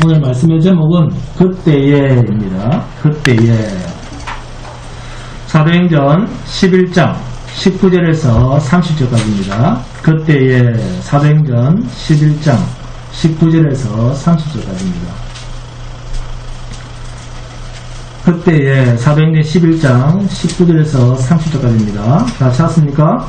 오늘 말씀의 제목은 그때에입니다. 그때에. 사도행전 11장 19절에서 30절까지입니다. 그때에. 사도행전 11장 19절에서 30절까지입니다. 그때에. 사도행전 11장 19절에서 30절까지입니다. 다 찾았습니까?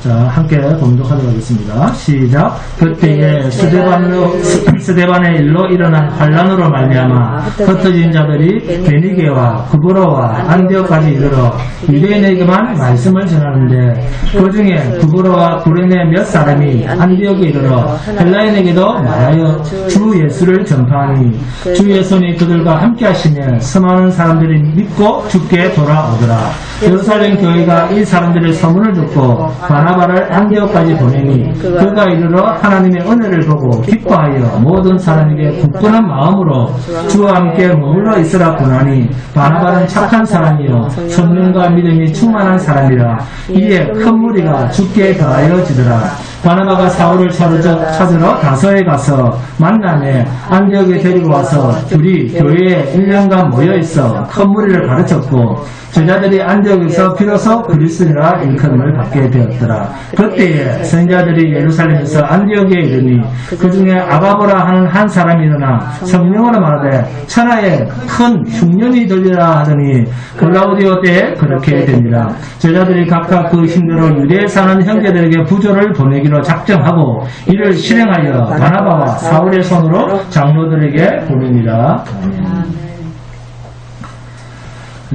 자, 함께 봉독하도록 하겠습니다. 시작. 그때에 스데반의 일로 일어난 환란으로 말미암아 흩어진 자들이 베니게와 구브로와 안디옥까지 이르러 유대인에게만 말씀을 전하는데, 그 중에 구브로와 구레네 몇 사람이 안디옥에 이르러 헬라인에게도 말하여 주 예수를 전파하니, 주의 손이 그들과 함께 하시며 수많은 사람들이 믿고 주께 돌아오더라. 예루살렘 교회가 이 사람들의 소문을 듣고 바나바를 안디옥까지 보내니, 그가 이르러 하나님의 은혜를 보고 기뻐하여 모든 사람에게 굳건한 마음으로 주와 함께 머물러 있으라 권하니, 바나바는 착한 사람이요 성령과 믿음이 충만한 사람이라. 이에 큰 무리가 주께 더하여지더라. 바나바가 사울을 찾으러 다소에 가서 만나매 안디옥에 데리고 와서 둘이 교회에 1년간 모여있어 큰 무리를 가르쳤고, 제자들이 안디옥에서 비로소 그리스도라 일컬음을 받게 되었더라. 그때에 선지자들이 예루살렘에서 안디옥에 이르니, 그 중에 아가보라 하는 한 사람이 일어나 성령으로 말하되 천하에 큰 흉년이 들리라 하더니, 글라우디오 때에 그렇게 됩니다. 제자들이 각각 그 힘대로 유대에 사는 형제들에게 부조를 보내기로 작정하고 이를 실행하여 바나바와 사울의 손으로 장로들에게 보냅니다.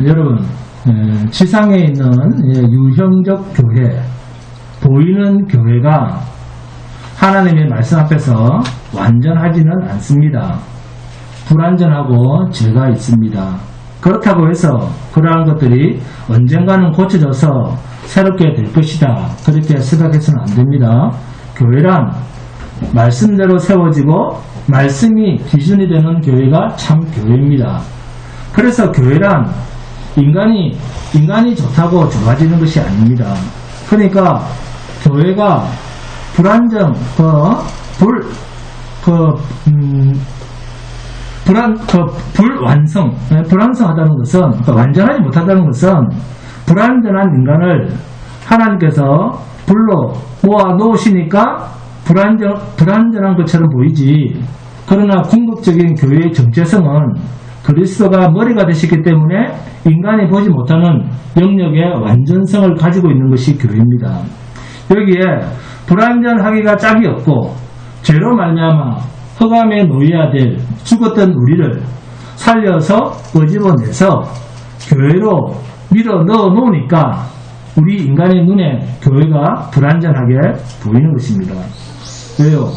여러분, 지상에 있는 유형적 교회, 보이는 교회가 하나님의 말씀 앞에서 완전하지는 않습니다. 불완전하고 죄가 있습니다. 그렇다고 해서 그러한 것들이 언젠가는 고쳐져서 새롭게 될 것이다, 그렇게 생각해서는 안 됩니다. 교회란 말씀대로 세워지고 말씀이 기준이 되는 교회가 참 교회입니다. 그래서 교회란 인간이 좋다고 좋아지는 것이 아닙니다. 그러니까 교회가 불완성하다는 것은, 완전하지 못하다는 것은, 불완전한 인간을 하나님께서 불러 모아 놓으시니까 불완전한 것처럼 보이지, 그러나 궁극적인 교회의 정체성은 그리스도가 머리가 되시기 때문에 인간이 보지 못하는 영역의 완전성을 가지고 있는 것이 교회입니다. 여기에 불완전하기가 짝이 없고 죄로 말미암아 흑암에 놓여야 될 죽었던 우리를 살려서 끄집어내서 교회로 밀어 넣어 놓으니까 우리 인간의 눈에 교회가 불완전하게 보이는 것입니다. 왜요?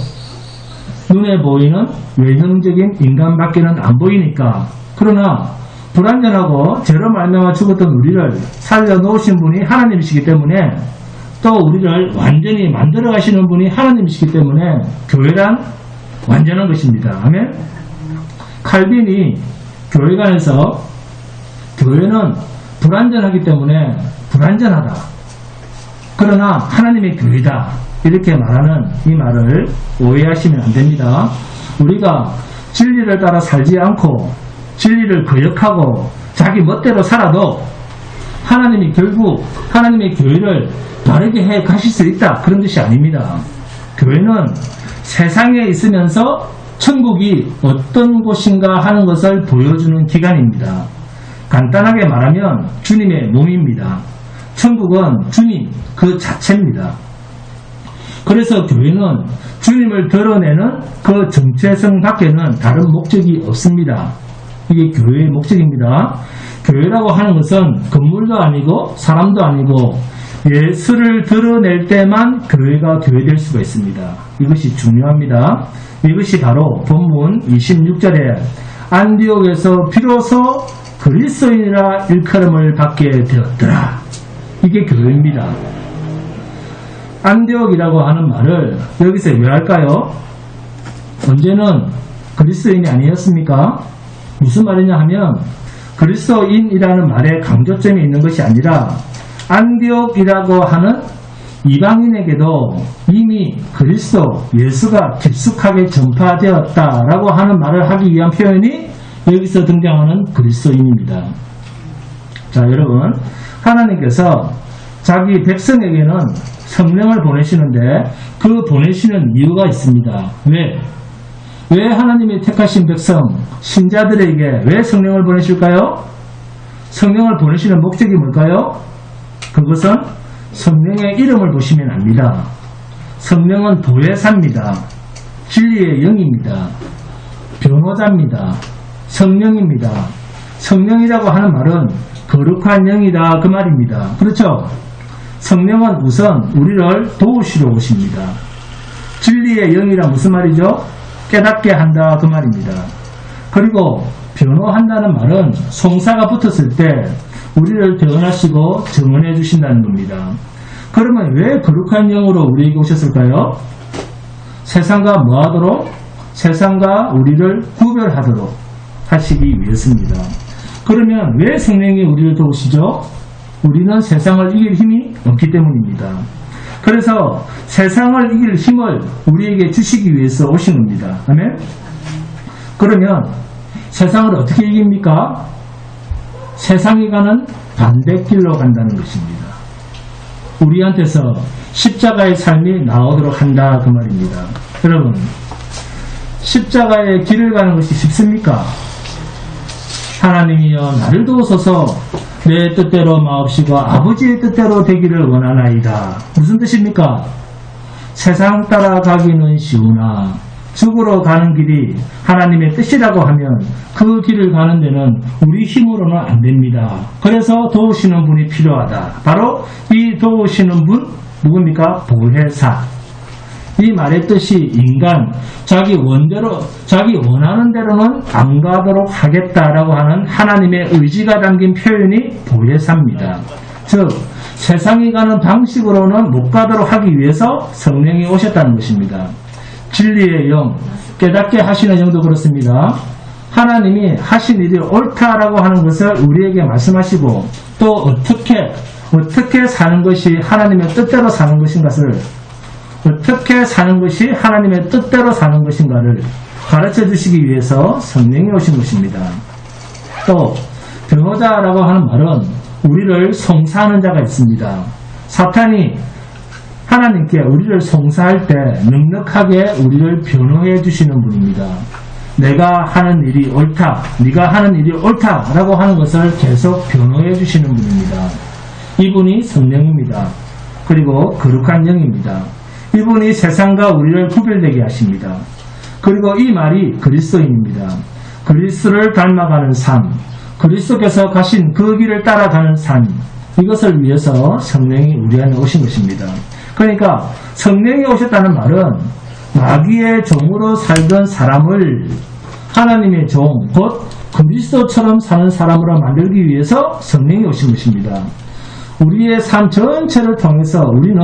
눈에 보이는 외형적인 인간밖에는 안 보이니까. 그러나 불완전하고 죄로 말미암아 죽었던 우리를 살려놓으신 분이 하나님이시기 때문에, 또 우리를 완전히 만들어 가시는 분이 하나님이시기 때문에 교회란 완전한 것입니다. 아멘. 칼빈이 교회관에서 교회는 불완전하기 때문에 불완전하다, 그러나 하나님의 교회다, 이렇게 말하는 이 말을 오해하시면 안 됩니다. 우리가 진리를 따라 살지 않고 진리를 거역하고 자기 멋대로 살아도 하나님이 결국 하나님의 교회를 바르게 해 가실 수 있다, 그런 뜻이 아닙니다. 교회는 세상에 있으면서 천국이 어떤 곳인가 하는 것을 보여주는 기관입니다. 간단하게 말하면 주님의 몸입니다. 천국은 주님 그 자체입니다. 그래서 교회는 주님을 드러내는 그 정체성 밖에는 다른 목적이 없습니다. 이게 교회의 목적입니다. 교회라고 하는 것은 건물도 아니고 사람도 아니고 예수를 드러낼 때만 교회가 교회될 수가 있습니다. 이것이 중요합니다. 이것이 바로 본문 26절에 안디옥에서 비로소 그리스도인이라 일컬음을 받게 되었더라, 이게 교회입니다. 안디옥이라고 하는 말을 여기서 왜 할까요? 언제는 그리스도인이 아니었습니까? 무슨 말이냐 하면, 그리스도인이라는 말에 강조점이 있는 것이 아니라 안디옥이라고 하는 이방인에게도 이미 그리스도 예수가 깊숙하게 전파되었다라고 하는 말을 하기 위한 표현이 여기서 등장하는 그리스도인입니다. 자, 여러분, 하나님께서 자기 백성에게는 성령을 보내시는데 그 보내시는 이유가 있습니다. 왜 하나님이 택하신 백성, 신자들에게 왜 성령을 보내실까요? 성령을 보내시는 목적이 뭘까요? 그것은 성령의 이름을 보시면 압니다. 성령은 보혜사입니다. 진리의 영입니다. 변호자입니다. 성령입니다. 성령이라고 하는 말은 거룩한 영이다 그 말입니다. 그렇죠? 성령은 우선 우리를 도우시러 오십니다. 진리의 영이란 무슨 말이죠? 깨닫게 한다 그 말입니다. 그리고 변호한다는 말은 송사가 붙었을 때 우리를 변호하시고 증언해 주신다는 겁니다. 그러면 왜 거룩한 영으로 우리에게 오셨을까요? 세상과 뭐하도록? 세상과 우리를 구별하도록 하시기 위해서입니다. 그러면 왜 성령이 우리를 도우시죠? 우리는 세상을 이길 힘이 없기 때문입니다. 그래서 세상을 이길 힘을 우리에게 주시기 위해서 오신 겁니다. 아멘? 그러면 세상을 어떻게 이깁니까? 세상이 가는 반대길로 간다는 것입니다. 우리한테서 십자가의 삶이 나오도록 한다 그 말입니다. 여러분, 십자가의 길을 가는 것이 쉽습니까? 하나님이여 나를 도우소서 내 뜻대로 마옵시고 아버지의 뜻대로 되기를 원하나이다. 무슨 뜻입니까? 세상 따라가기는 쉬우나 죽으러 가는 길이 하나님의 뜻이라고 하면 그 길을 가는 데는 우리 힘으로는 안 됩니다. 그래서 도우시는 분이 필요하다. 바로 이 도우시는 분 누굽니까? 보혜사. 이 말의 뜻이 인간 자기 원대로 자기 원하는 대로는 안 가도록 하겠다라고 하는 하나님의 의지가 담긴 표현이 보혜사입니다. 즉 세상이 가는 방식으로는 못 가도록 하기 위해서 성령이 오셨다는 것입니다. 진리의 영, 깨닫게 하시는 영도 그렇습니다. 하나님이 하신 일이 옳다라고 하는 것을 우리에게 말씀하시고 또 어떻게 사는 것이 하나님의 뜻대로 사는 것인가를 어떻게 사는 것이 하나님의 뜻대로 사는 것인가를 가르쳐 주시기 위해서 성령이 오신 것입니다. 또 변호자라고 하는 말은 우리를 송사하는 자가 있습니다. 사탄이 하나님께 우리를 송사할 때 넉넉하게 우리를 변호해 주시는 분입니다. 내가 하는 일이 옳다, 네가 하는 일이 옳다라고 하는 것을 계속 변호해 주시는 분입니다. 이분이 성령입니다. 그리고 거룩한 영입니다. 이분이 세상과 우리를 구별되게 하십니다. 그리고 이 말이 그리스도인입니다. 그리스도를 닮아가는 삶, 그리스도께서 가신 그 길을 따라가는 삶, 이것을 위해서 성령이 우리 안에 오신 것입니다. 그러니까 성령이 오셨다는 말은 마귀의 종으로 살던 사람을 하나님의 종, 곧 그리스도처럼 사는 사람으로 만들기 위해서 성령이 오신 것입니다. 우리의 삶 전체를 통해서 우리는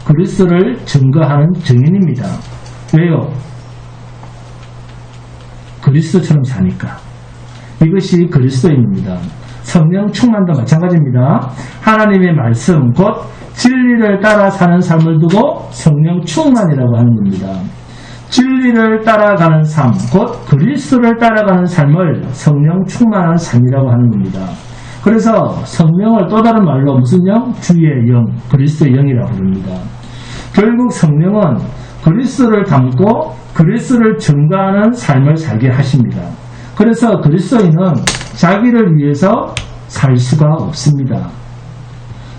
그리스도를 증거하는 증인입니다. 왜요? 그리스도처럼 사니까. 이것이 그리스도인입니다. 성령 충만도 마찬가지입니다. 하나님의 말씀, 곧 진리를 따라 사는 삶을 두고 성령 충만이라고 하는 겁니다. 진리를 따라가는 삶, 곧 그리스도를 따라가는 삶을 성령 충만한 삶이라고 하는 겁니다. 그래서 성령을 또 다른 말로 무슨 영? 주의 영, 그리스도의 영이라고 부릅니다. 결국 성령은 그리스도를 담고 그리스도를 증거하는 삶을 살게 하십니다. 그래서 그리스도인은 자기를 위해서 살 수가 없습니다.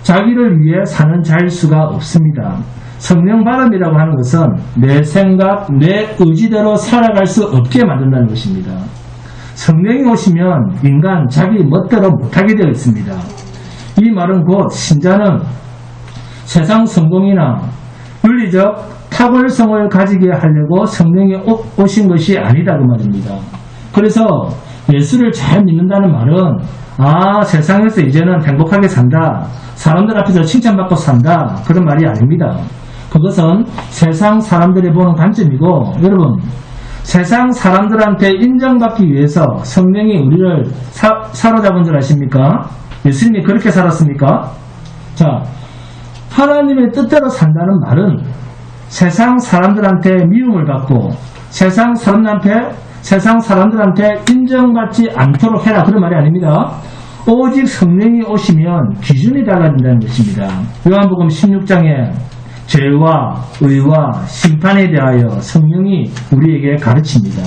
자기를 위해 사는 잘 수가 없습니다. 성령 발음이라고 하는 것은 내 생각, 내 의지대로 살아갈 수 없게 만든다는 것입니다. 성령이 오시면 인간 자기 멋대로 못하게 되어 있습니다. 이 말은 곧 신자는 세상 성공이나 윤리적 탁월성을 가지게 하려고 성령이 오신 것이 아니다 그 말입니다. 그래서 예수를 잘 믿는다는 말은 세상에서 이제는 행복하게 산다, 사람들 앞에서 칭찬받고 산다, 그런 말이 아닙니다. 그것은 세상 사람들이 보는 관점이고, 여러분 세상 사람들한테 인정받기 위해서 성령이 우리를 사로잡은 줄 아십니까? 예수님이 그렇게 살았습니까? 자, 하나님의 뜻대로 산다는 말은 세상 사람들한테 미움을 받고 세상 사람들한테 인정받지 않도록 해라, 그런 말이 아닙니다. 오직 성령이 오시면 기준이 달라진다는 것입니다. 요한복음 16장에 죄와 의와 심판에 대하여 성령이 우리에게 가르칩니다.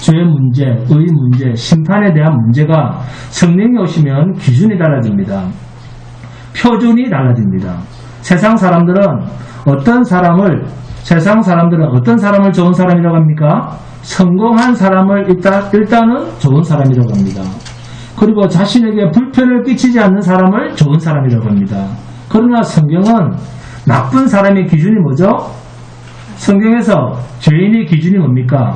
죄의 문제, 의 문제, 심판에 대한 문제가 성령이 오시면 기준이 달라집니다. 표준이 달라집니다. 세상 사람들은 어떤 사람을 좋은 사람이라고 합니까? 성공한 사람을 일단은 좋은 사람이라고 합니다. 그리고 자신에게 불편을 끼치지 않는 사람을 좋은 사람이라고 합니다. 그러나 성경은 나쁜 사람의 기준이 뭐죠? 성경에서 죄인의 기준이 뭡니까?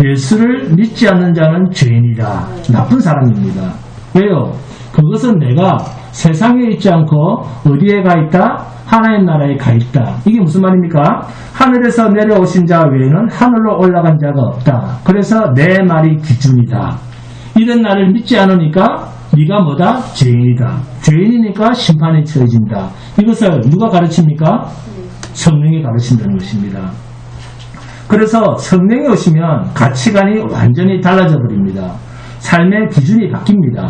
예수를 믿지 않는 자는 죄인이다. 나쁜 사람입니다. 왜요? 그것은 내가 세상에 있지 않고 어디에 가 있다? 하나님 나라에 가 있다. 이게 무슨 말입니까? 하늘에서 내려오신 자 외에는 하늘로 올라간 자가 없다. 그래서 내 말이 기준이다. 이런 나를 믿지 않으니까 네가 뭐다? 죄인이다. 죄인이니까 심판에 처해진다. 이것을 누가 가르칩니까? 성령이 가르친다는 것입니다. 그래서 성령이 오시면 가치관이 완전히 달라져 버립니다. 삶의 기준이 바뀝니다.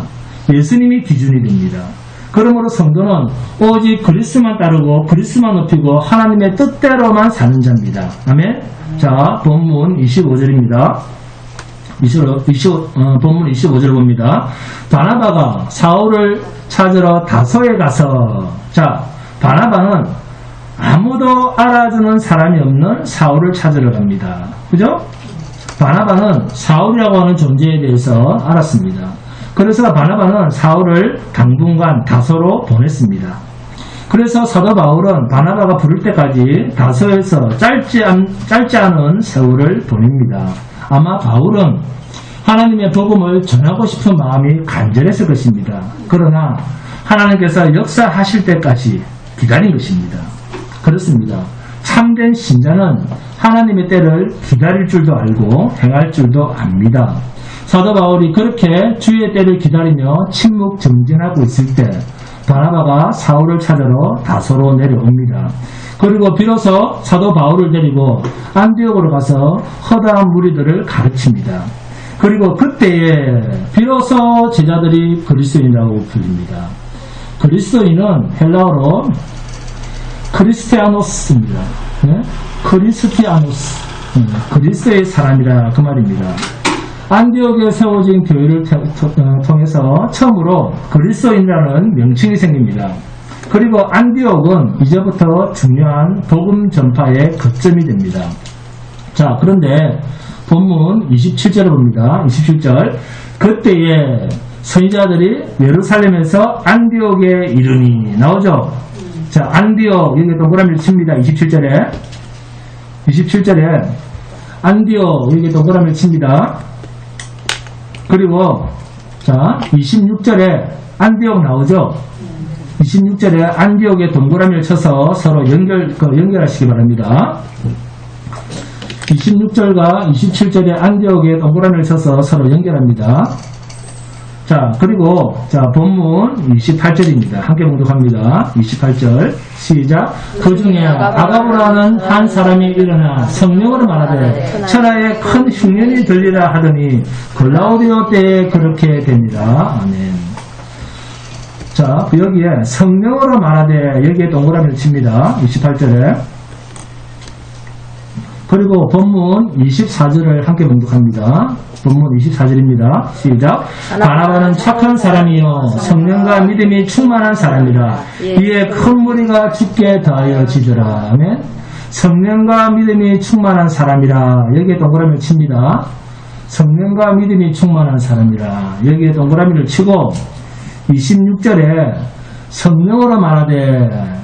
예수님이 기준이 됩니다. 그러므로 성도는 오직 그리스도만 따르고 그리스도만 높이고 하나님의 뜻대로만 사는 자입니다. 아멘. 자, 본문 25절입니다. 본문 25절 봅니다. 바나바가 사울을 찾으러 다소에 가서, 자, 바나바는 아무도 알아주는 사람이 없는 사울을 찾으러 갑니다. 그죠? 바나바는 사울이라고 하는 존재에 대해서 알았습니다. 그래서 바나바는 사울을 당분간 다소로 보냈습니다. 그래서 사도 바울은 바나바가 부를 때까지 다소에서 짧지 않은 세월을 보냅니다. 아마 바울은 하나님의 복음을 전하고 싶은 마음이 간절했을 것입니다. 그러나 하나님께서 역사하실 때까지 기다린 것입니다. 그렇습니다. 참된 신자는 하나님의 때를 기다릴 줄도 알고 행할 줄도 압니다. 사도 바울이 그렇게 주의 때를 기다리며 침묵정진하고 있을 때 바나바가 사울을 찾으러 다소로 내려옵니다. 그리고 비로소 사도 바울을 데리고 안디옥으로 가서 허다한 무리들을 가르칩니다. 그리고 그때에 비로소 제자들이 그리스도인이라고 불립니다. 그리스도인은 헬라어로 크리스티아노스입니다. 네? 크리스티아노스, 그리스도의 사람이라 그 말입니다. 안디옥에 세워진 교회를 통해서 처음으로 그리스도인이라는 명칭이 생깁니다. 그리고 안디옥은 이제부터 중요한 복음 전파의 거점이 됩니다. 자, 그런데 본문 27절을 봅니다. 27절. 그때에 선지자들이 예루살렘에서 안디옥에 이르니, 나오죠? 자, 안디옥, 여기 동그라미를 칩니다. 27절에 안디옥, 여기 동그라미를 칩니다. 그리고 자, 26절에 안디옥 나오죠? 26절에 안디옥에 동그라미를 쳐서 서로 연결하시기 바랍니다. 26절과 27절에 안디옥에 동그라미를 쳐서 서로 연결합니다. 자, 그리고 자, 본문 28절입니다. 함께 봉독합니다. 28절 시작. 그 중에 아가보라는 한 사람이 일어나 성령으로 말하되 천하에 큰 흉년이 들리라 하더니 글라우디오 때에 그렇게 됩니다. 아멘. 자, 여기에 성령으로 말하되, 여기에 동그라미를 칩니다. 28절에. 그리고 본문 24절을 함께 봉독합니다. 본문 24절입니다. 시작. 바나바는 착한 사람이요 성령과 믿음이 충만한 사람이라 이에 큰 무리가 죽게 더하여지더라. 아멘. 성령과 믿음이 충만한 사람이라, 여기에 동그라미를 칩니다. 성령과 믿음이 충만한 사람이라, 여기에 동그라미를 치고 26절에 성령으로 말하되,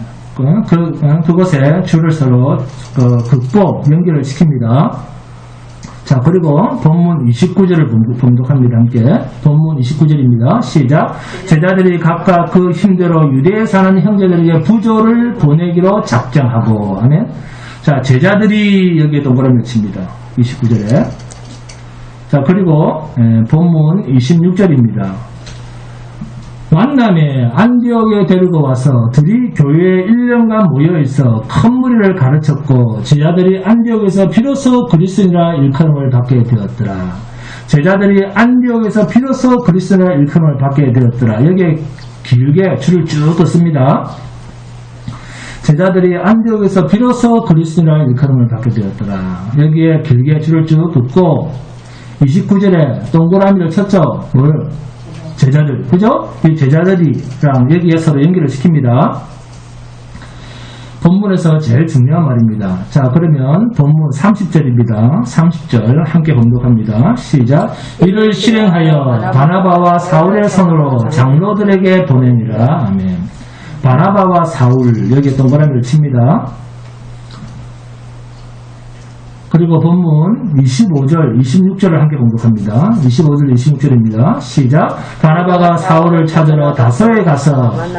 그곳에 줄을 서로 극복, 연결을 시킵니다. 자, 그리고 본문 29절을 봉독합니다. 함께 본문 29절입니다. 시작. 제자들이 각각 그 힘대로 유대에 사는 형제들에게 부조를 보내기로 작정하고, 아멘. 자, 제자들이 여기에 동그라미를 칩니다. 29절에. 자, 그리고 본문 26절입니다. 만남에 안디옥에 데리고 와서 둘이 교회에 1년간 모여있어 큰 무리를 가르쳤고 제자들이 안디옥에서 비로소 그리스도인이라 일컬음을 받게 되었더라. 제자들이 안디옥에서 비로소 그리스도인이라 일컬음을 받게 되었더라. 여기에 길게 줄을 쭉 긋습니다. 제자들이 안디옥에서 비로소 그리스도인이라 일컬음을 받게 되었더라. 여기에 길게 줄을 쭉 긋고 29절에 동그라미를 쳤죠. 뭘? 제자들. 그죠? 이 제자들이랑 여기에 서로 연결을 시킵니다. 본문에서 제일 중요한 말입니다. 자, 그러면 본문 30절입니다. 30절 함께 봉독합니다. 시작. 이를 실행하여 바나바와 사울의 손으로 장로들에게 보내니라. 아멘. 바나바와 사울, 여기에 동그라미를 칩니다. 그리고 본문 25절, 26절을 함께 공독합니다. 25절, 26절입니다. 시작. 바나바가 사울을 찾으러 다소에 가서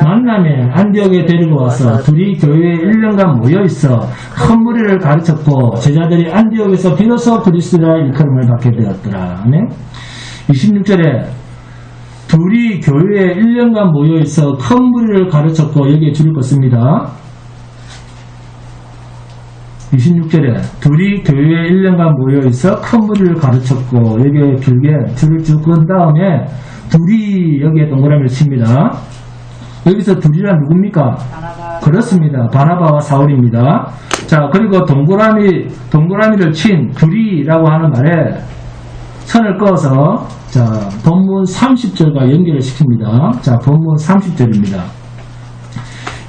만남에 안디옥에 데리고 와서 둘이 교회에 1년간 모여있어 큰 무리를 가르쳤고 제자들이 안디옥에서 비로소 그리스도라 일컬음을 받게 되었더라. 네? 26절에 둘이 교회에 1년간 모여있어 큰 무리를 가르쳤고 여기에 줄을 긋습니다. 26절에 둘이 교회에 1년간 모여있어 큰 무리를 가르쳤고 여기에 길게 줄을 쭉 끈 다음에 둘이 여기에 동그라미를 칩니다. 여기서 둘이란 누굽니까? 그렇습니다. 바나바와 사울입니다. 자, 그리고 동그라미를 친 둘이라고 하는 말에 선을 그어서 자, 본문 30절과 연결을 시킵니다. 자, 본문 30절입니다.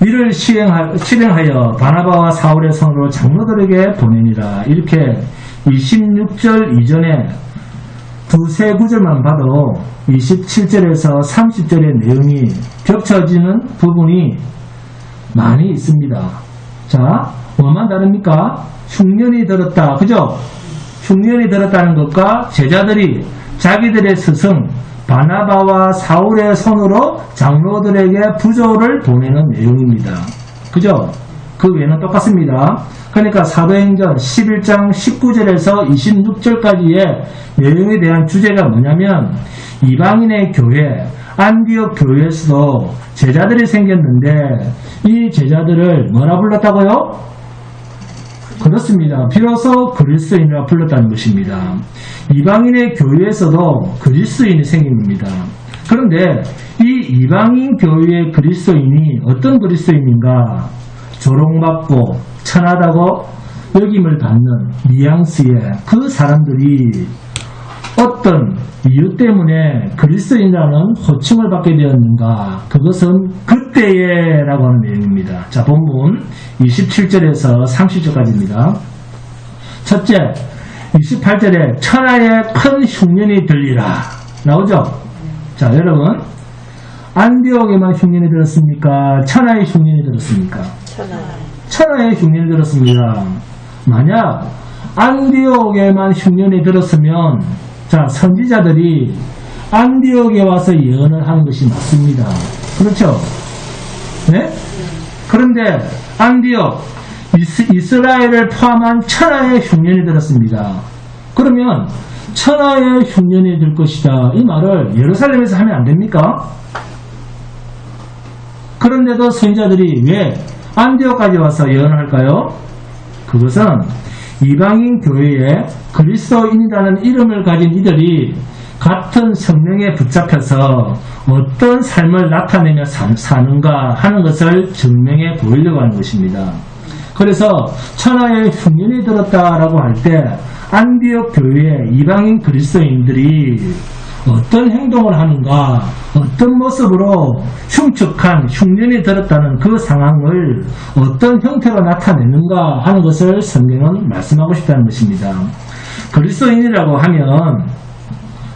이를 실행하여 바나바와 사울의 손으로 장로들에게 보내니라. 이렇게 26절 이전에 두세 구절만 봐도 27절에서 30절의 내용이 겹쳐지는 부분이 많이 있습니다. 자, 뭐만 다릅니까? 흉년이 들었다. 그죠? 흉년이 들었다는 것과 제자들이 자기들의 스승 바나바와 사울의 손으로 장로들에게 부조를 보내는 내용입니다. 그죠? 그 외에는 똑같습니다. 그러니까 사도행전 11장 19절에서 26절까지의 내용에 대한 주제가 뭐냐면 이방인의 교회, 안디옥 교회에서도 제자들이 생겼는데 이 제자들을 뭐라 불렀다고요? 그렇습니다. 비로소 그리스도인이라 불렀다는 것입니다. 이방인의 교회에서도 그리스도인이 생긴 겁니다. 그런데 이 이방인 교회의 그리스도인이 어떤 그리스도인인가? 조롱받고 천하다고 여김을 받는 뉘앙스의 그 사람들이 어떤 이유 때문에 그리스도인이라는 호칭을 받게 되었는가? 그것은 그때에 라고 하는 내용입니다. 자, 본문 27절에서 30절까지입니다. 첫째, 28절에 천하에 큰 흉년이 들리라 나오죠? 자, 여러분 안디옥에만 흉년이 들었습니까? 천하에 흉년이 들었습니까? 천하에 흉년이 들었습니다. 만약 안디옥에만 흉년이 들었으면 자, 선지자들이 안디옥에 와서 예언을 하는 것이 맞습니다. 그렇죠? 네? 그런데 안디옥, 이스라엘을 포함한 천하의 흉년이 들었습니다. 그러면 천하의 흉년이 들 것이다. 이 말을 예루살렘에서 하면 안 됩니까? 그런데도 선지자들이 왜 안디옥까지 와서 예언을 할까요? 그것은 이방인 교회에 그리스도인이라는 이름을 가진 이들이 같은 성령에 붙잡혀서 어떤 삶을 나타내며 사는가 하는 것을 증명해 보이려고 하는 것입니다. 그래서 천하에 흉년이 들었다라고 할 때 안디옥 교회의 이방인 그리스도인들이 어떤 행동을 하는가, 어떤 모습으로 흉측한 흉년이 들었다는 그 상황을 어떤 형태로 나타내는가 하는 것을 성경은 말씀하고 싶다는 것입니다. 그리스도인이라고 하면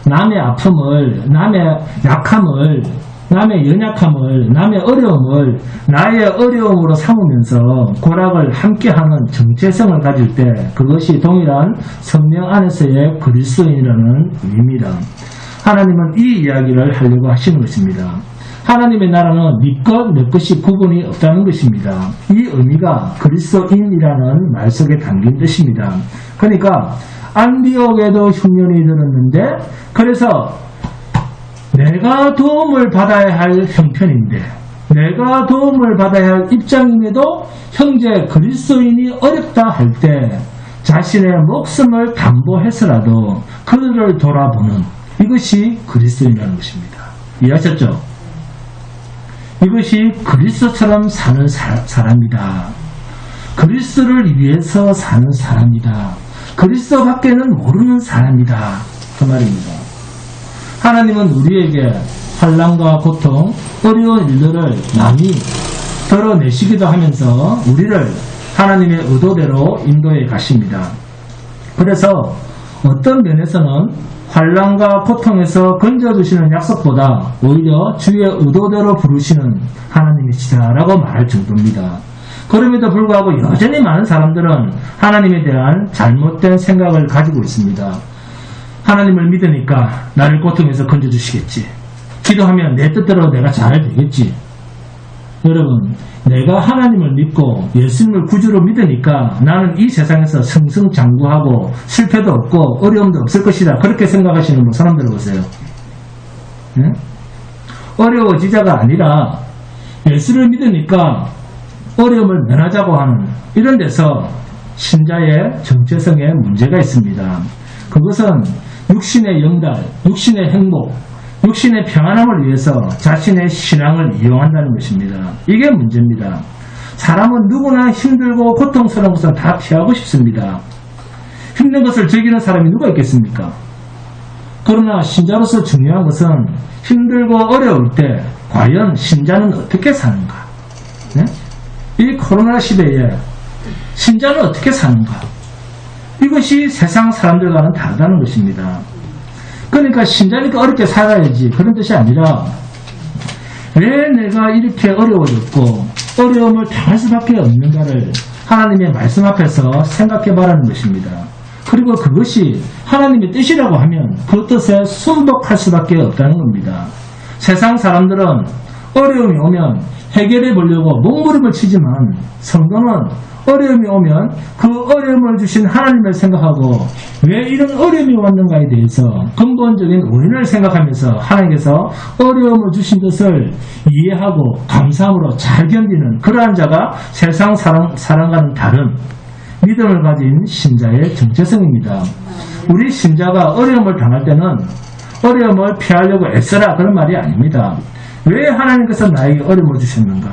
남의 아픔을, 남의 약함을, 남의 연약함을, 남의 어려움을 나의 어려움으로 삼으면서 고락을 함께하는 정체성을 가질 때 그것이 동일한 성령 안에서의 그리스도인이라는 의미입니다. 하나님은 이 이야기를 하려고 하시는 것입니다. 하나님의 나라는 네 것, 내 것이 구분이 없다는 것입니다. 이 의미가 그리스도인이라는 말 속에 담긴 뜻입니다. 그러니까 안디옥에도 흉년이 들었는데 그래서 내가 도움을 받아야 할 형편인데, 내가 도움을 받아야 할 입장임에도 형제 그리스도인이 어렵다 할 때 자신의 목숨을 담보해서라도 그들을 돌아보는 이것이 그리스도인이라는 것입니다. 이해하셨죠? 이것이 그리스도처럼 사는 사람이다. 그리스도를 위해서 사는 사람이다. 그리스도 밖에는 모르는 사람이다. 그 말입니다. 하나님은 우리에게 환난과 고통, 어려운 일들을 많이 덜어내시기도 하면서 우리를 하나님의 의도대로 인도해 가십니다. 그래서 어떤 면에서는 환난과 고통에서 건져주시는 약속보다 오히려 주의 의도대로 부르시는 하나님이시다라고 말할 정도입니다. 그럼에도 불구하고 여전히 많은 사람들은 하나님에 대한 잘못된 생각을 가지고 있습니다. 하나님을 믿으니까 나를 고통에서 건져주시겠지. 기도하면 내 뜻대로 내가 잘 되겠지. 여러분, 내가 하나님을 믿고 예수님을 구주로 믿으니까 나는 이 세상에서 승승장구하고 실패도 없고 어려움도 없을 것이다. 그렇게 생각하시는 분 사람 들어보세요. 네? 어려워지자가 아니라 예수를 믿으니까 어려움을 면하자고 하는 이런 데서 신자의 정체성에 문제가 있습니다. 그것은 육신의 영달, 육신의 행복, 육신의 평안함을 위해서 자신의 신앙을 이용한다는 것입니다. 이게 문제입니다. 사람은 누구나 힘들고 고통스러운 것을 다 피하고 싶습니다. 힘든 것을 즐기는 사람이 누가 있겠습니까? 그러나 신자로서 중요한 것은 힘들고 어려울 때 과연 신자는 어떻게 사는가? 네? 이 코로나 시대에 신자는 어떻게 사는가? 이것이 세상 사람들과는 다르다는 것입니다. 그러니까 신자니까 어렵게 살아야지 그런 뜻이 아니라 왜 내가 이렇게 어려워졌고 어려움을 당할 수밖에 없는가를 하나님의 말씀 앞에서 생각해 보라는 것입니다. 그리고 그것이 하나님의 뜻이라고 하면 그 뜻에 순복할 수밖에 없다는 겁니다. 세상 사람들은 어려움이 오면 해결해 보려고 몸부림을 치지만 성도는 어려움이 오면 그 어려움을 주신 하나님을 생각하고 왜 이런 어려움이 왔는가에 대해서 근본적인 원인을 생각하면서 하나님께서 어려움을 주신 것을 이해하고 감사함으로 잘 견디는 그러한 자가 세상 사람과는 다른 믿음을 가진 신자의 정체성입니다. 우리 신자가 어려움을 당할 때는 어려움을 피하려고 애써라 그런 말이 아닙니다. 왜 하나님께서 나에게 어려움을 주셨는가?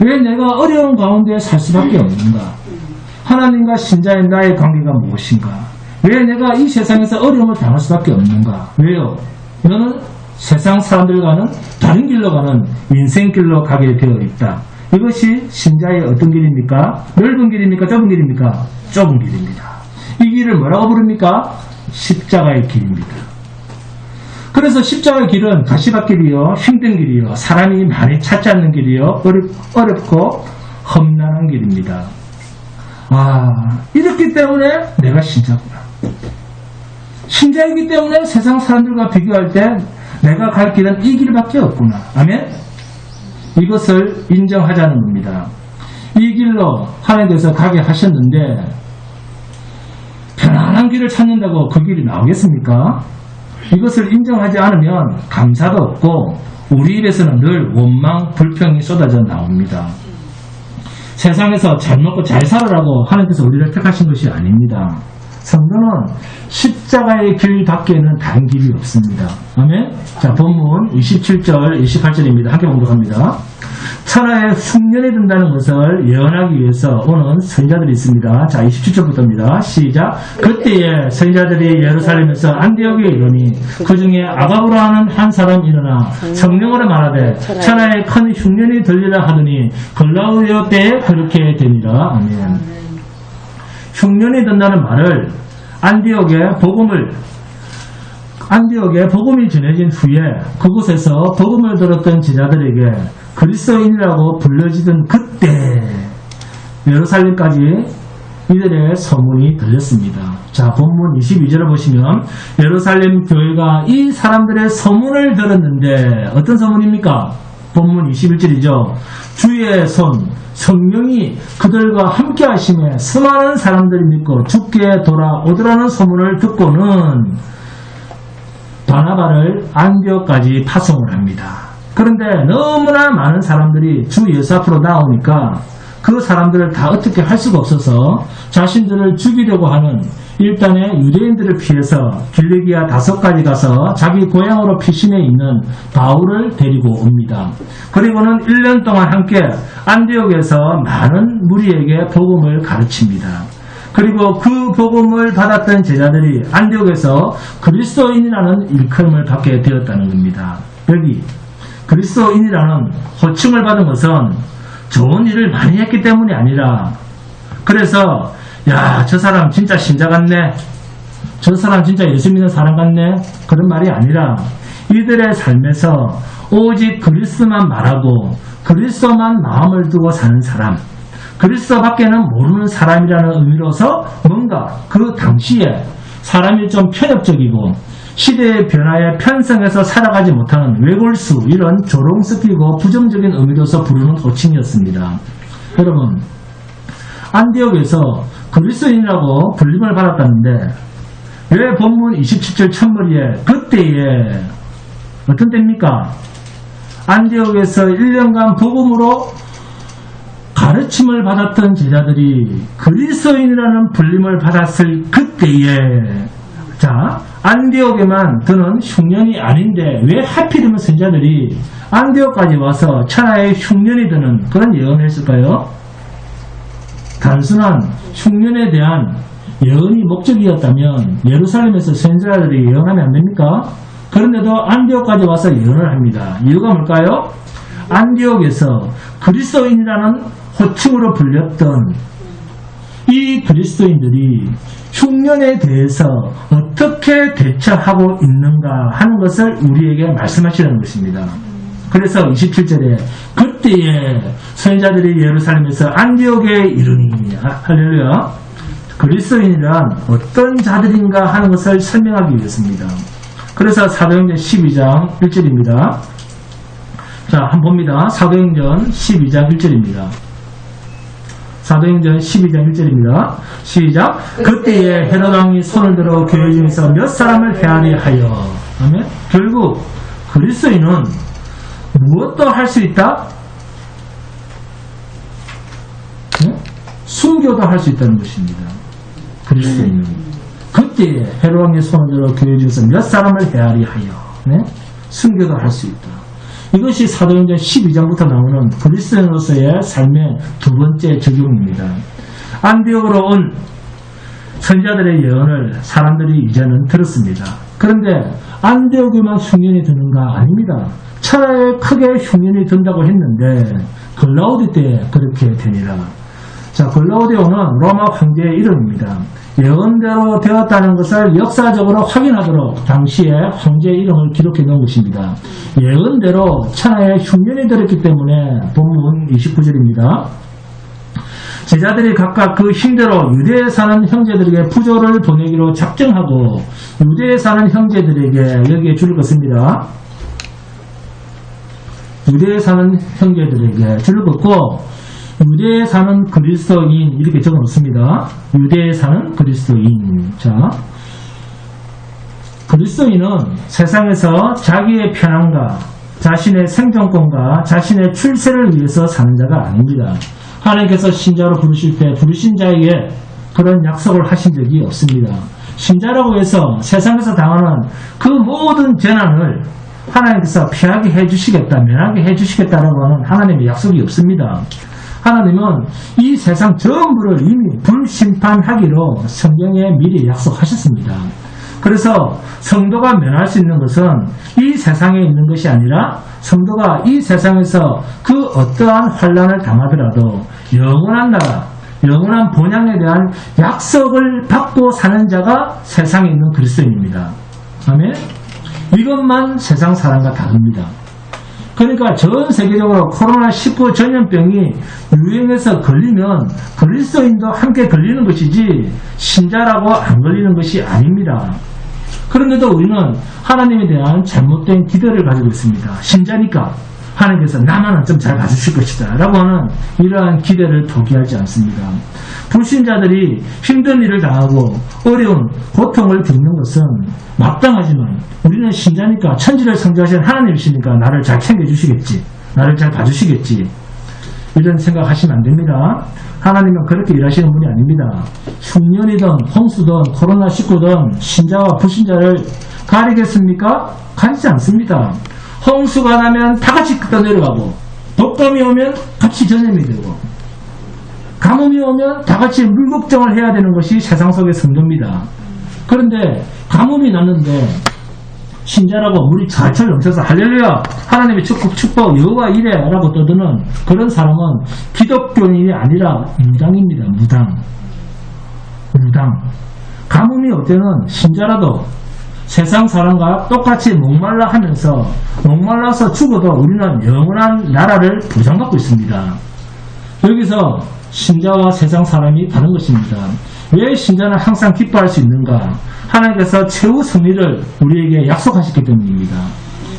왜 내가 어려운 가운데 살 수밖에 없는가? 하나님과 신자의 나의 관계가 무엇인가? 왜 내가 이 세상에서 어려움을 당할 수밖에 없는가? 왜요? 너는 세상 사람들과는 다른 길로 가는 인생길로 가게 되어 있다. 이것이 신자의 어떤 길입니까? 넓은 길입니까? 좁은 길입니까? 좁은 길입니다. 이 길을 뭐라고 부릅니까? 십자가의 길입니다. 그래서 십자가의 길은 가시밭길이요, 힘든 길이요, 사람이 많이 찾지 않는 길이요, 어렵고 험난한 길입니다. 이렇기 때문에 내가 신자구나. 신자이기 때문에 세상 사람들과 비교할 때 내가 갈 길은 이 길밖에 없구나. 아멘? 이것을 인정하자는 겁니다. 이 길로 하나님께서 가게 하셨는데 편안한 길을 찾는다고 그 길이 나오겠습니까? 이것을 인정하지 않으면 감사도 없고 우리 입에서는 늘 원망, 불평이 쏟아져 나옵니다. 세상에서 잘 먹고 잘 살아라고 하나님께서 우리를 택하신 것이 아닙니다. 성도는 십자가의 길 밖에는 다른 길이 없습니다. 아멘? 자, 본문 27절, 28절입니다. 함께 공독합니다. 천하에 흉년이 든다는 것을 예언하기 위해서 오는 선지자들이 있습니다. 자, 27절부터입니다. 시작. 그때에 선지자들이 예루살렘에서 안디옥에 이르니 그 중에 아가브라 하는 한 사람이 일어나 성령으로 말하되 천하에 큰 흉년이 들리라 하더니 글라우디오 때에 그렇게 되니라. 아멘. 흉년이 든다는 말을 안디옥에 복음이 전해진 후에 그곳에서 복음을 들었던 제자들에게 그리스도인이라고 불려지던 그때 예루살렘까지 이들의 소문이 들렸습니다. 자, 본문 22절을 보시면 예루살렘 교회가 이 사람들의 소문을 들었는데 어떤 소문입니까? 본문 21절이죠. 주의 손 성령이 그들과 함께 하심에 수많은 사람들이 믿고 주께 돌아오더라는 소문을 듣고는 바나바를 안디옥까지 파송을 합니다. 그런데 너무나 많은 사람들이 주 예수 앞으로 나오니까 그 사람들을 다 어떻게 할 수가 없어서 자신들을 죽이려고 하는 일단의 유대인들을 피해서 길리기아 다섯까지 가서 자기 고향으로 피신해 있는 바울을 데리고 옵니다. 그리고는 1년 동안 함께 안디옥에서 많은 무리에게 복음을 가르칩니다. 그리고 그 복음을 받았던 제자들이 안디옥에서 그리스도인이라는 일컬음을 받게 되었다는 겁니다. 여기 그리스도인이라는 호칭을 받은 것은 좋은 일을 많이 했기 때문이 아니라, 그래서 야, 저 사람 진짜 신자 같네, 저 사람 진짜 예수 믿는 사람 같네, 그런 말이 아니라 이들의 삶에서 오직 그리스도만 말하고 그리스도만 마음을 두고 사는 사람, 그리스도밖에는 모르는 사람이라는 의미로서 뭔가 그 당시에 사람이 좀 편협적이고 시대의 변화에 편성해서 살아가지 못하는 외골수, 이런 조롱스키고 부정적인 의미로서 부르는 호칭이었습니다. 여러분, 안디옥에서 그리스도인이라고 불림을 받았다는데 왜 본문 27절 첫머리에 그때에, 어떤 때입니까? 안디옥에서 1년간 복음으로 가르침을 받았던 제자들이 그리스도인이라는 불림을 받았을 그때에, 자, 안디옥에만 드는 흉년이 아닌데 왜 하필이면 선자들이 안디옥까지 와서 천하의 흉년이 드는 그런 예언을 했을까요? 단순한 흉년에 대한 예언이 목적이었다면 예루살렘에서 선자들이 예언하면 안 됩니까? 그런데도 안디옥까지 와서 예언을 합니다. 이유가 뭘까요? 안디옥에서 그리스도인이라는 호칭으로 불렸던 이 그리스도인들이 흉년에 대해서 어떻게 대처하고 있는가 하는 것을 우리에게 말씀하시는 것입니다. 그래서 27절에 그때에 선지자들이 예루살렘에서 안디옥에 이르니, 할렐루야, 그리스도인이란 어떤 자들인가 하는 것을 설명하기 위해서입니다. 그래서 사도행전 12장 1절입니다. 자, 한번 봅니다. 사도행전 12장 1절입니다. 사도행전 12장 1절입니다. 시작. 그때에 헤롯 왕이 손을 들어 교회 중에서 몇 사람을 헤아리 하여. 아멘. 결국 그리스도인은 무엇도 할 수 있다? 네? 순교도 할 수 있다는 것입니다. 그리스도인은. 그때에 헤롯 왕이 손을 들어 교회 중에서 몇 사람을 헤아리 하여. 네? 순교도 할 수 있다. 이것이 사도행전 12장부터 나오는 그리스도인으로서의 삶의 두 번째 적용입니다. 안디옥으로 온 선지자들의 예언을 사람들이 이제는 들었습니다. 그런데 안디옥에만 흉년이 드는가? 아닙니다. 천하에 크게 흉년이 든다고 했는데 글라우디 때 그렇게 되니라. 자, 글라우디오는 로마 황제의 이름입니다. 예언대로 되었다는 것을 역사적으로 확인하도록 당시에 황제의 이름을 기록해 놓은 것입니다. 예언대로 천하에 흉년이 들었기 때문에 본문 29절입니다. 제자들이 각각 그 힘대로 유대에 사는 형제들에게 부조를 보내기로 작정하고 유대에 사는 형제들에게, 여기에 줄을 긋습니다. 유대에 사는 형제들에게 줄을 긋고 유대에 사는 그리스도인, 이렇게 적어 놓습니다. 유대에 사는 그리스도인. 자, 그리스도인은 세상에서 자기의 편안과 자신의 생존권과 자신의 출세를 위해서 사는 자가 아닙니다. 하나님께서 신자로 부르실 때 부르신 자에게 그런 약속을 하신 적이 없습니다. 신자라고 해서 세상에서 당하는 그 모든 재난을 하나님께서 피하게 해주시겠다, 면하게 해주시겠다라고 하는 하나님의 약속이 없습니다. 하나님은 이 세상 전부를 이미 불심판하기로 성경에 미리 약속하셨습니다. 그래서 성도가 면할 수 있는 것은 이 세상에 있는 것이 아니라 성도가 이 세상에서 그 어떠한 환난을 당하더라도 영원한 나라, 영원한 본향에 대한 약속을 받고 사는 자가 세상에 있는 그리스도인입니다. 아멘. 이것만 세상 사람과 다릅니다. 그러니까 전 세계적으로 코로나19 전염병이 유행해서 걸리면 그리스도인도 함께 걸리는 것이지 신자라고 안 걸리는 것이 아닙니다. 그런데도 우리는 하나님에 대한 잘못된 기대를 가지고 있습니다. 신자니까 하나님께서 나만은 좀 잘 봐주실 것이다 라고 하는 이러한 기대를 포기하지 않습니다. 불신자들이 힘든 일을 당하고 어려운 고통을 겪는 것은 마땅하지만 우리는 신자니까 천지를 창조하신 하나님이시니까 나를 잘 챙겨주시겠지, 나를 잘 봐주시겠지, 이런 생각하시면 안 됩니다. 하나님은 그렇게 일하시는 분이 아닙니다. 흉년이든 홍수든 코로나19든 신자와 불신자를 가리겠습니까? 가리지 않습니다. 홍수가 나면 다 같이 떠내려가고, 독감이 오면 같이 전염이 되고, 가뭄이 오면 다 같이 물 걱정을 해야 되는 것이 세상 속의 성도입니다. 그런데 가뭄이 났는데 신자라고 물이 잘철 넘쳐서 할렐루야 하나님의 축복 여호와 이래 라고 떠드는 그런 사람은 기독교인이 아니라 무당입니다. 무당. 가뭄이 올 때는 신자라도 세상 사람과 똑같이 목말라 하면서 목말라서 죽어도 우리는 영원한 나라를 보장받고 있습니다. 여기서 신자와 세상 사람이 다른 것입니다. 왜 신자는 항상 기뻐할 수 있는가? 하나님께서 최후 승리를 우리에게 약속하셨기 때문입니다.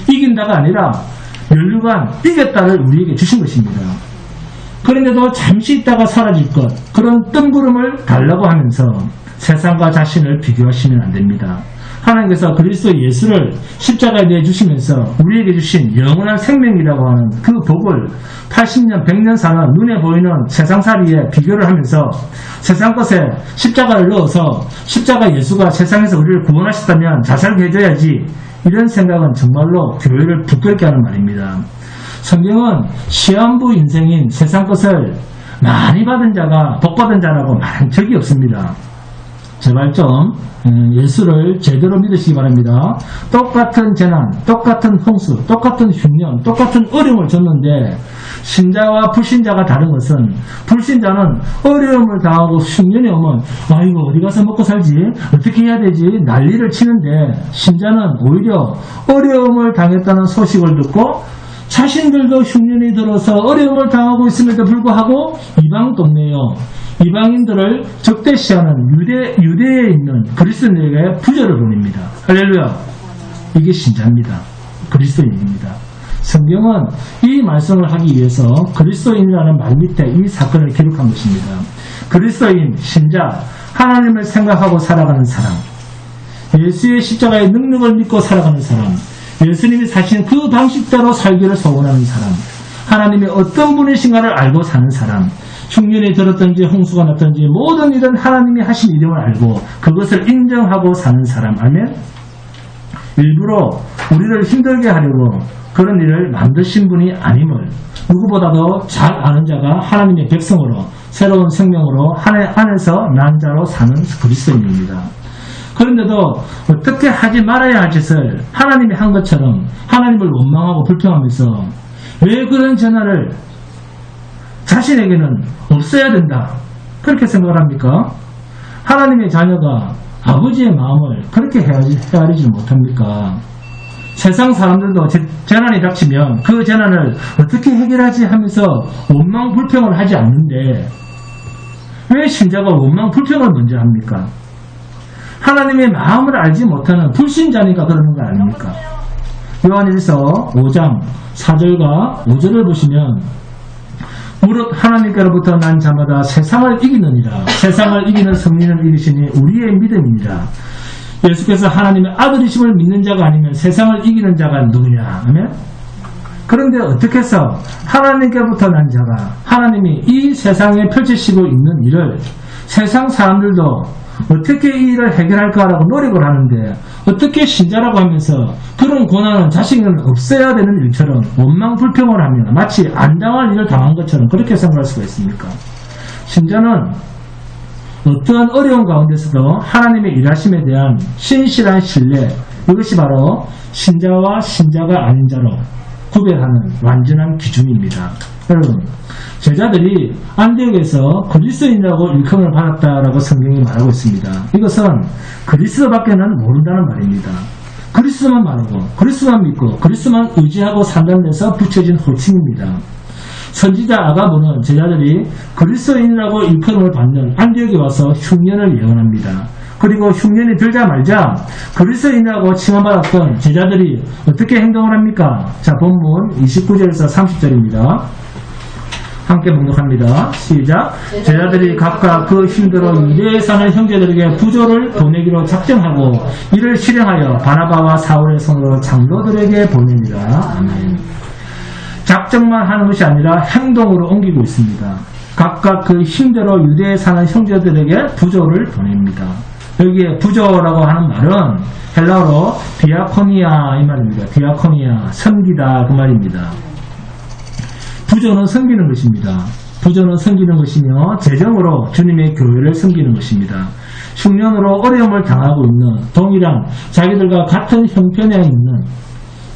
이긴다가 아니라 면류관 이겼다를 우리에게 주신 것입니다. 그런데도 잠시 있다가 사라질 것, 그런 뜬구름을 달라고 하면서 세상과 자신을 비교하시면 안 됩니다. 하나님께서 그리스도 예수를 십자가에 내주시면서 우리에게 주신 영원한 생명이라고 하는 그 복을 80년, 100년 사는 눈에 보이는 세상살이에 비교를 하면서 세상 것에 십자가를 넣어서 십자가 예수가 세상에서 우리를 구원하셨다면 자살게 해줘야지, 이런 생각은 정말로 교회를 부끄럽게 하는 말입니다. 성경은 시한부 인생인 세상 것을 많이 받은 자가 복 받은 자라고 말한 적이 없습니다. 제발 좀 예수를 제대로 믿으시기 바랍니다. 똑같은 재난, 똑같은 홍수, 똑같은 흉년, 똑같은 어려움을 줬는데 신자와 불신자가 다른 것은 불신자는 어려움을 당하고 흉년이 오면 아이고 어디 가서 먹고 살지, 어떻게 해야 되지 난리를 치는데, 신자는 오히려 어려움을 당했다는 소식을 듣고 자신들도 흉년이 들어서 어려움을 당하고 있음에도 불구하고 이방 동네요, 이방인들을 적대시하는 유대에 있는 그리스도인에게 부조를 보냅니다. 할렐루야. 이게 신자입니다. 그리스도인입니다. 성경은 이 말씀을 하기 위해서 그리스도인이라는 말 밑에 이 사건을 기록한 것입니다. 그리스도인, 신자, 하나님을 생각하고 살아가는 사람, 예수의 십자가의 능력을 믿고 살아가는 사람, 예수님이 사신 그 방식대로 살기를 소원하는 사람, 하나님이 어떤 분이신가를 알고 사는 사람, 흉년이 들었든지 홍수가 났든지 모든 일은 하나님이 하신 일임을 알고 그것을 인정하고 사는 사람. 아멘. 일부러 우리를 힘들게 하려고 그런 일을 만드신 분이 아님을 누구보다도 잘 아는 자가 하나님의 백성으로 새로운 생명으로 안에서 난 자로 사는 그리스도인입니다. 그런데도 어떻게 하지 말아야 할 짓을 하나님이 한 것처럼 하나님을 원망하고 불평하면서 왜 그런 전화를 자신에게는 없어야 된다, 그렇게 생각을 합니까? 하나님의 자녀가 아버지의 마음을 그렇게 헤아리지 못합니까? 세상 사람들도 재난이 닥치면 그 재난을 어떻게 해결하지 하면서 원망 불평을 하지 않는데 왜 신자가 원망 불평을 먼저 합니까? 하나님의 마음을 알지 못하는 불신자니까 그러는 거 아닙니까? 요한일서 5장 4절과 5절을 보시면 무릇 하나님께로부터 난 자마다 세상을 이기느니라. 세상을 이기는 승리는 이기시니 우리의 믿음이니라. 예수께서 하나님의 아들이심을 믿는 자가 아니면 세상을 이기는 자가 누구냐 하면, 그런데 어떻게 해서 하나님께로부터 난 자가 하나님이 이 세상에 펼치시고 있는 일을 세상 사람들도 어떻게 이 일을 해결할까라고 노력을 하는데 어떻게 신자라고 하면서 그런 고난은 자신은 없어야 되는 일처럼 원망 불평을 하며 마치 안 당할 일을 당한 것처럼 그렇게 생각할 수가 있습니까? 신자는 어떠한 어려운 가운데서도 하나님의 일하심에 대한 신실한 신뢰, 이것이 바로 신자와 신자가 아닌 자로 구별하는 완전한 기준입니다. 여러분, 제자들이 안디옥에서 그리스도인이라고 일컬음을 받았다라고 성경이 말하고 있습니다. 이것은 그리스도밖에는 모른다는 말입니다. 그리스도만 말하고 그리스도만 믿고 그리스도만 의지하고 산다는 데서 붙여진 호칭입니다. 선지자 아가보는 제자들이 그리스도인이라고 일컬음을 받는 안디옥에 와서 흉년을 예언합니다. 그리고 흉년이 들자마자 그리스도인이라고 칭함받았던 제자들이 어떻게 행동을 합니까? 자, 본문 29절에서 30절입니다. 함께 봉독합니다. 시작. 제자들이 각각 그 힘대로 유대에 사는 형제들에게 부조를 보내기로 작정하고 이를 실행하여 바나바와 사울의 손으로 장로들에게 보냅니다. 아멘. 작정만 하는 것이 아니라 행동으로 옮기고 있습니다. 각각 그 힘대로 유대에 사는 형제들에게 부조를 보냅니다. 여기에 부조라고 하는 말은 헬라어로 디아코니아 이 말입니다. 디아코니아, 섬기다 그 말입니다. 부조는 섬기는 것입니다. 부조는 섬기는 것이며 재정으로 주님의 교회를 섬기는 것입니다. 흉년으로 어려움을 당하고 있는 동일한 자기들과 같은 형편에 있는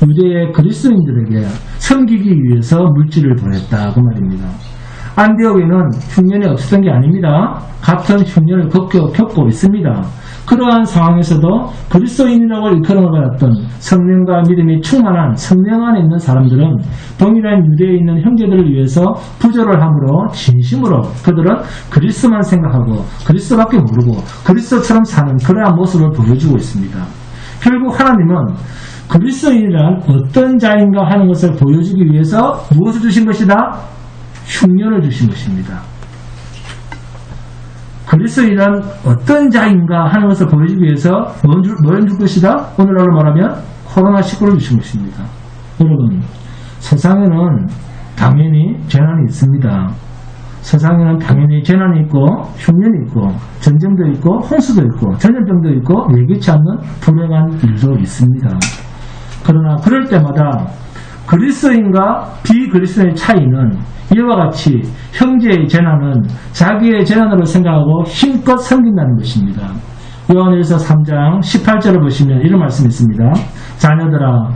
유대의 그리스도인들에게 섬기기 위해서 물질을 보냈다 그 말입니다. 안디옥에는 흉년이 없었던 게 아닙니다. 같은 흉년을 겪고 있습니다. 그러한 상황에서도 그리스도인이라고 일컬어받았던 성령과 믿음이 충만한 성령 안에 있는 사람들은 동일한 유대에 있는 형제들을 위해서 부조를 함으로 진심으로 그들은 그리스도만 생각하고 그리스도밖에 모르고 그리스도처럼 사는 그러한 모습을 보여주고 있습니다. 결국 하나님은 그리스도인이란 어떤 자인가 하는 것을 보여주기 위해서 무엇을 주신 것이다? 흉년을 주신 것입니다. 그리스도인은 어떤 자인가 하는 것을 보여주기 위해서 뭘 줄 것이다? 오늘날로 말하면 코로나19를 주신 것입니다. 여러분, 세상에는 당연히 재난이 있습니다. 세상에는 당연히 재난이 있고 흉년이 있고 전쟁도 있고 홍수도 있고 전염병도 있고 예기치 않는 불행한 일도 있습니다. 그러나 그럴 때마다 그리스도인과 비그리스도인의 차이는 이와 같이 형제의 재난은 자기의 재난으로 생각하고 힘껏 섬긴다는 것입니다. 요한일서 3장 18절을 보시면 이런 말씀이 있습니다. 자녀들아,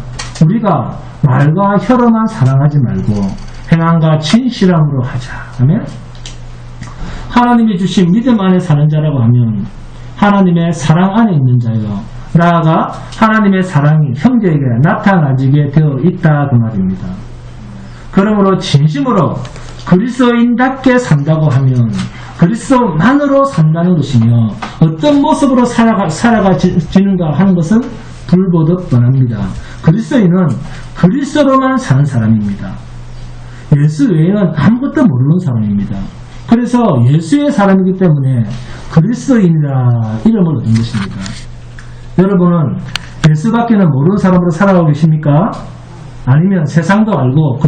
우리가 말과 혀로만 사랑하지 말고 행함과 진실함으로 하자. 아멘. 하나님이 주신 믿음 안에 사는 자라고 하면 하나님의 사랑 안에 있는 자요, 나아가 하나님의 사랑이 형제에게 나타나지게 되어 있다 그 말입니다. 그러므로 진심으로 그리스도인답게 산다고 하면 그리스도만으로 산다는 것이며 어떤 모습으로 살아가지는가 하는 것은 불보듯 뻔합니다. 그리스도인은 그리스도로만 사는 사람입니다. 예수 외에는 아무것도 모르는 사람입니다. 그래서 예수의 사람이기 때문에 그리스도인이라 이름을 얻은 것입니다. 여러분은 예수밖에는 모르는 사람으로 살아가고 계십니까? 아니면 세상도 알고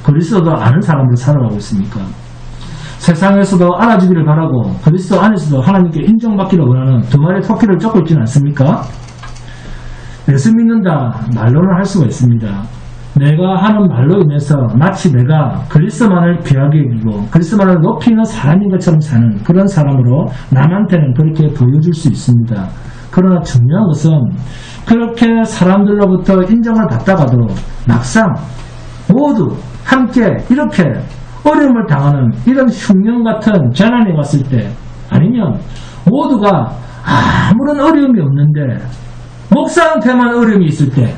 그리스도도 아는 사람으로 살아가고 있습니까? 세상에서도 알아주기를 바라고 그리스도 안에서도 하나님께 인정받기를 원하는 두 마리 토끼를 쫓고 있지는 않습니까? 예수 믿는다 말로는 할 수가 있습니다. 내가 하는 말로 인해서 마치 내가 그리스도만을 귀하게 여기고 그리스도만을 높이는 사람인 것처럼 사는 그런 사람으로 남한테는 그렇게 보여줄 수 있습니다. 그러나 중요한 것은 그렇게 사람들로부터 인정을 받다가도 막상 모두 함께 이렇게 어려움을 당하는 이런 흉년 같은 재난이 왔을 때, 아니면 모두가 아무런 어려움이 없는데 목사한테만 어려움이 있을 때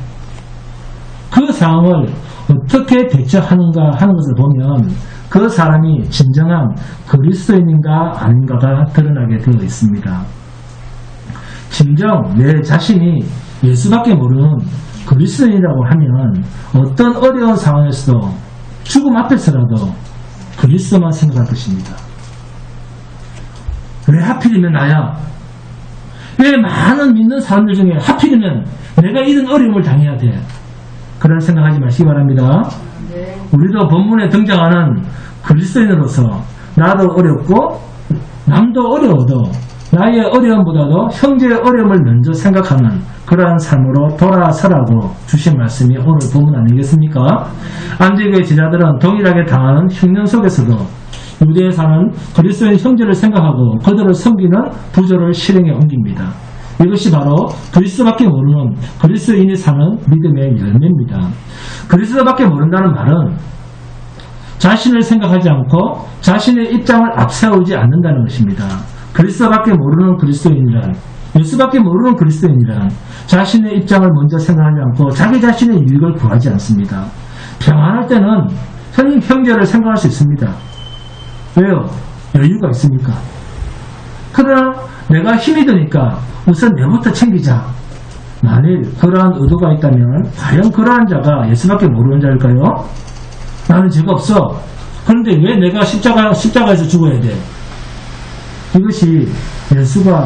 그 상황을 어떻게 대처하는가 하는 것을 보면 그 사람이 진정한 그리스도인인가 아닌가가 드러나게 되어 있습니다. 진정 내 자신이 예수밖에 모르는 그리스도인이라고 하면 어떤 어려운 상황에서도 죽음 앞에서라도 그리스도만 생각할 것입니다. 왜 하필이면 나야? 왜 많은 믿는 사람들 중에 하필이면 내가 이런 어려움을 당해야 돼? 그런 생각하지 마시기 바랍니다. 우리도 본문에 등장하는 그리스도인으로서 나도 어렵고 남도 어려워도 나의 어려움보다도 형제의 어려움을 먼저 생각하는 그러한 삶으로 돌아서라고 주신 말씀이 오늘 본문 아니겠습니까? 안디옥의 제자들은 동일하게 당하는 흉년 속에서도 유대에 사는 그리스도인 형제를 생각하고 그들을 섬기는 부조를 실행에 옮깁니다. 이것이 바로 그리스도밖에 모르는 그리스도인이 사는 믿음의 열매입니다. 그리스도밖에 모른다는 말은 자신을 생각하지 않고 자신의 입장을 앞세우지 않는다는 것입니다. 그리스도밖에 모르는 그리스도인이란, 예수밖에 모르는 그리스도인이란 자신의 입장을 먼저 생각하지 않고 자기 자신의 유익을 구하지 않습니다. 평안할 때는 형제를 생각할 수 있습니다. 왜요? 여유가 있으니까. 그러나 내가 힘이 드니까 우선 내부터 챙기자. 만일 그러한 의도가 있다면 과연 그러한 자가 예수밖에 모르는 자일까요? 나는 죄가 없어. 그런데 왜 내가 십자가에서 죽어야 돼? 이것이 예수가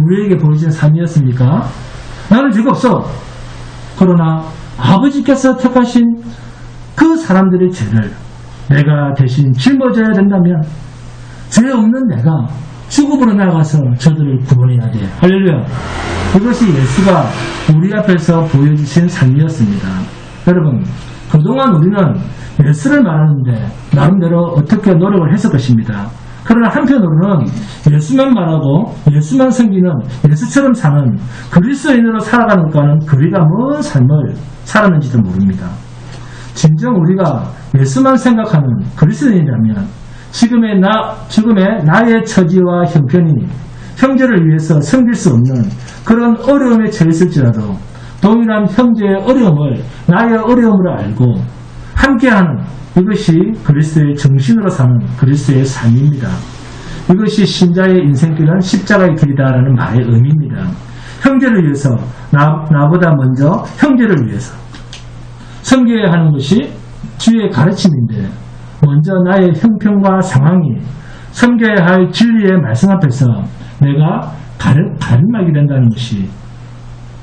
우리에게 보여준 삶이었습니까? 나는 죄가 없어. 그러나 아버지께서 택하신 그 사람들의 죄를 내가 대신 짊어져야 된다면 죄 없는 내가 죽음으로 나가서 저들을 구원해야 돼. 할렐루야. 이것이 예수가 우리 앞에서 보여주신 삶이었습니다. 여러분, 그동안 우리는 예수를 말하는데 나름대로 어떻게 노력을 했을 것입니다. 그러나 한편으로는 예수만 말하고 예수만 섬기는 예수처럼 사는 그리스도인으로 살아가는 것과는 거리가 먼 삶을 살았는지도 모릅니다. 진정 우리가 예수만 생각하는 그리스도인이라면 지금의 나의 처지와 형편이 형제를 위해서 섬길 수 없는 그런 어려움에 처했을지라도 동일한 형제의 어려움을 나의 어려움으로 알고 함께하는 이것이 그리스도의 정신으로 사는 그리스도의 삶입니다. 이것이 신자의 인생길은 십자가의 길이다라는 말의 의미입니다. 형제를 위해서 나보다 먼저 형제를 위해서 섬겨야 하는 것이 주의 가르침인데 먼저 나의 형편과 상황이 섬겨야 할 진리의 말씀 앞에서 내가 가림막이 된다는 것이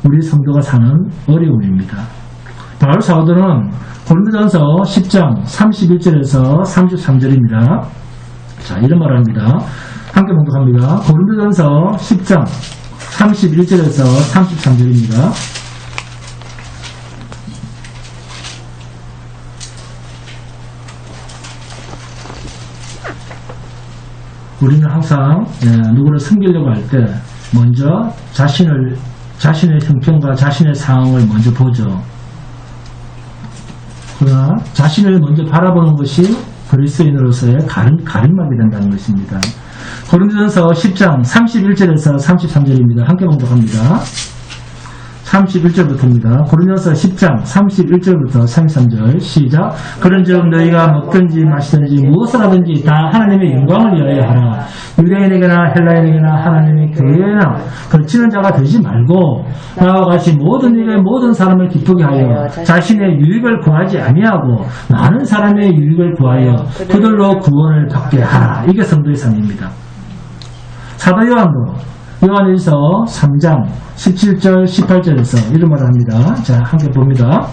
우리 성도가 사는 어려움입니다. 바울 사도는 고린도전서 10장 31절에서 33절입니다. 자, 이런 말을 합니다. 함께 봉독합니다. 고린도전서 10장 31절에서 33절입니다. 우리는 항상 누구를 섬기려고 할 때 먼저 자신의 형편과 자신의 상황을 먼저 보죠. 그러나 자신을 먼저 바라보는 것이 그리스도인으로서의 가림막이 된다는 것입니다. 고린도전서 10장 31절에서 33절입니다. 함께 봉독합니다. 31절부터입니다. 고린도전서 10장 31절부터 33절 시작. 그런즉 너희가 먹든지 마시든지 무엇을 하든지 다 하나님의 영광을 위하여 하라. 유대인에게나 헬라인에게나 하나님의 교회나 거치는 자가 되지 말고 나와 같이 모든 일에 모든 사람을 기쁘게 하여 자신의 유익을 구하지 아니하고 많은 사람의 유익을 구하여 그들로 구원을 받게 하라. 이게 성도의 삶입니다. 사도 요한도 요한일서 3장 17절 18절에서 이런 말을 합니다. 자, 함께 봅니다.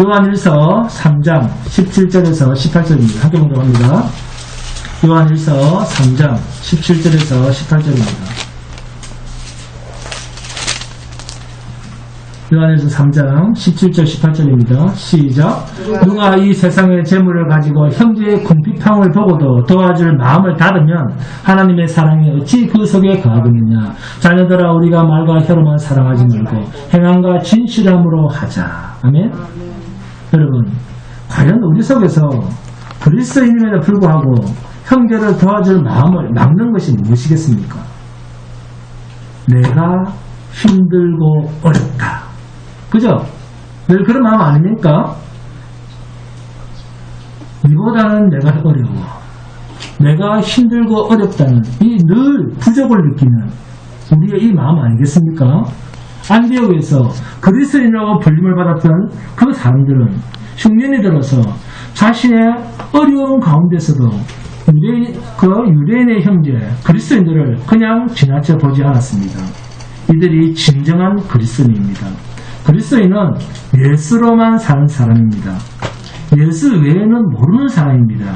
요한일서 3장 17절에서 18절입니다. 함께 봉독합니다. 요한일서 3장 17절에서 18절입니다. 요한일서 3장 17절 18절입니다. 시작. 누가 이 세상의 재물을 가지고 형제의 궁핍함을 보고도 도와줄 마음을 닫으면 하나님의 사랑이 어찌 그 속에 거하겠느냐. 자녀들아 우리가 말과 혀로만 사랑하지 말고 행함과 진실함으로 하자. 아멘. 여러분, 과연 우리 속에서 그리스도인임에도 불구하고 형제를 도와줄 마음을 막는 것이 무엇이겠습니까? 내가 힘들고 어렵다. 그죠? 늘 그런 마음 아닙니까? 이보다는 내가 어려워. 내가 힘들고 어렵다는 이 늘 부족을 느끼는 우리의 이 마음 아니겠습니까? 안디옥에서 그리스도인이라고 불림을 받았던 그 사람들은 흉년이 들어서 자신의 어려운 가운데서도 유대인의 형제 그리스도인들을 그냥 지나쳐 보지 않았습니다. 이들이 진정한 그리스도인입니다. 그리스도인은 예수로만 사는 사람입니다. 예수 외에는 모르는 사람입니다.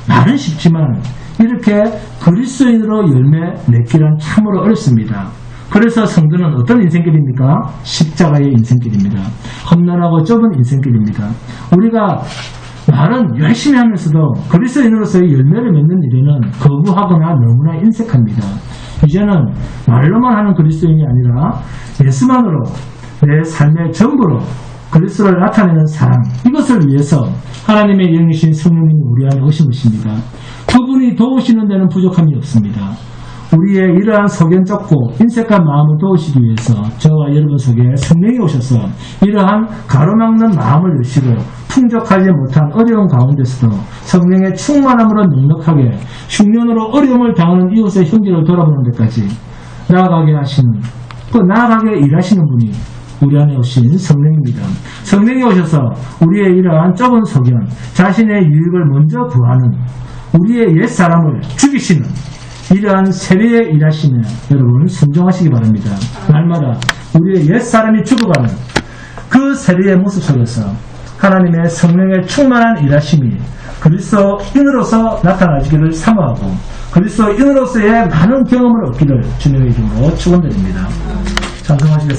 말은 쉽지만 이렇게 그리스도인으로 열매 맺기란 참으로 어렵습니다. 그래서 성도는 어떤 인생길입니까? 십자가의 인생길입니다. 험난하고 좁은 인생길입니다. 우리가 말은 열심히 하면서도 그리스도인으로서의 열매를 맺는 일에는 거부하거나 너무나 인색합니다. 이제는 말로만 하는 그리스도인이 아니라 예수만으로 내 삶의 전부로 그리스도를 나타내는 사랑, 이것을 위해서 하나님의 영이신 성령님이 우리 안에 오신 것입니다. 그분이 도우시는 데는 부족함이 없습니다. 우리의 이러한 소견 적고 인색한 마음을 도우시기 위해서 저와 여러분 속에 성령이 오셔서 이러한 가로막는 마음을 여시고 풍족하지 못한 어려운 가운데서도 성령의 충만함으로 넉넉하게 흉년으로 어려움을 당하는 이웃의 형제를 돌아보는 데까지 나아가게 하시는, 그 나아가게 일하시는 분이 우리 안에 오신 성령입니다. 성령이 오셔서 우리의 이러한 좁은 소견, 자신의 유익을 먼저 구하는 우리의 옛사람을 죽이시는 이러한 세례의 일하심에 여러분 순종하시기 바랍니다. 날마다 우리의 옛사람이 죽어가는 그 세례의 모습 속에서 하나님의 성령의 충만한 일하심이 그리스도인으로서 나타나지기를 사모하고 그리스도인으로서의 많은 경험을 얻기를 주님의 이름으로 축원드립니다. 찬송하시겠습니다.